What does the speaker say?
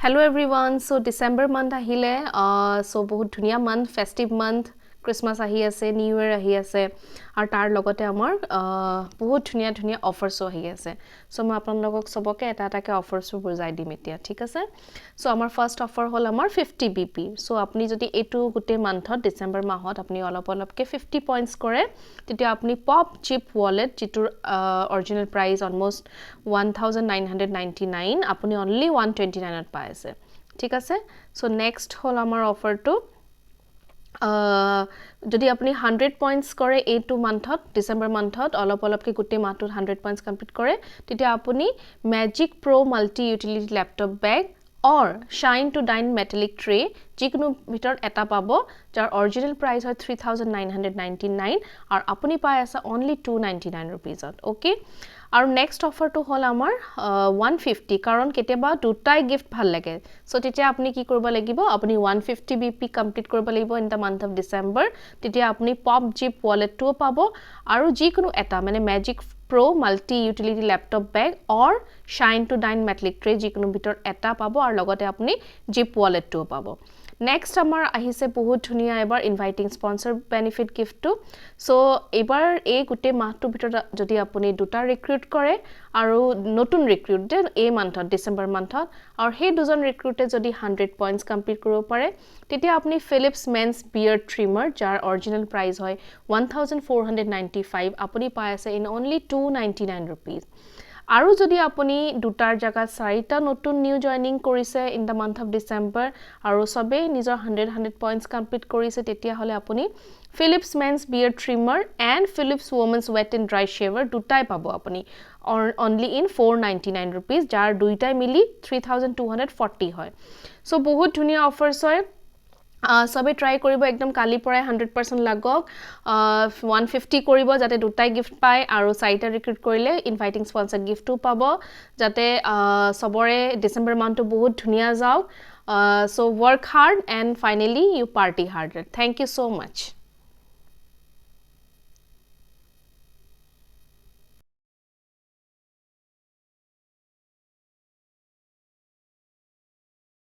Hello everyone. So December month ahile so bahut dhuniya month, festive month, Christmas ahi ase, New Year ahi ase ar tar logote amar bahut dhuniya offers ahi ase. So ma apnalogok soboke eta ke offers bujai dim etia, thik ase. So amar first offer hol amar 50 BP. So apni jodi etu gote month December mahot apni olop ke 50 points kore tetia apni pop chip wallet jitur original price almost 1999 apni only 129 at pai ase, thik ase. So next hol amar offer to যদি আপনি 100 points করে এইটো মান্থত ডিসেম্বৰ মান্থত অলপ গুটে মাহটোত 100 points complete কৰে তেতিয়া আপুনি magic pro multi utility laptop bag or shine to dine metallic tray যিকোনো ভিতর এটা পাবো যার অরিজিনাল প্রাইস হয় 3999 আর আপনি পায় আছে only 299 rupees ওকে আর নেক্সট অফার তো হল আমার 150 কারণ কেতিয়াবা দুটাই গিফট ভাল লাগে সো তেতিয়া আপনি কি করব লাগিব আপনি 150 বিপি কমপ্লিট করব লাগিব in the month of December তেতিয়া আপনি পপ জিপ ওয়ালেট তো পাবো আর যিকোনো এটা মানে magic Pro multi utility laptop bag or shine to dine metallic tray jikono bitor eta pabo ar logote apni zip wallet to pabo. Next amar ahise bahut dhuniya ebar inviting sponsor benefit gift to. So ebar ei gote mahtu bitor jodi apuni duta recruit kore aru notun recruit de ei month December month ar he dujon recruit jodi 100 points complete koribo pare tetia apni Philips men's beard trimmer jar original price hoy 1495 apuni pai ase in only 299 rupees. আৰু যদি আপুনি দুটাৰ জায়গা চাৰিটা নতুন new joining কৰিছে in the month of December আৰু সবে নিজৰ 100 পইণ্টছ কমপ্লিট কৰিছে তেতিয়া হলে আপুনি Philips men's beard trimmer and Philips women's wet and dry shaver দুটাই পাব আপুনি only in 499 rupees যাৰ দুইটাই মিলি 3240 হয় সো বহুত ধুনিয়া অফাৰছ হয় সবে ট্ৰাই কৰিব একদম কালি পৰাই 100% লাগক 150 কৰিব যাতে দুটাই গিফট পায় আৰু চাৰিটা ৰিক্ৰুট কৰিলে ইনভাইটিং স্পন্সৰ গিফটও পাব যাতে সবৰে ডিসেম্বৰ মান্থটো বহুত ধুনিয়া যাওক so work hard and finally you party hard thank you so mass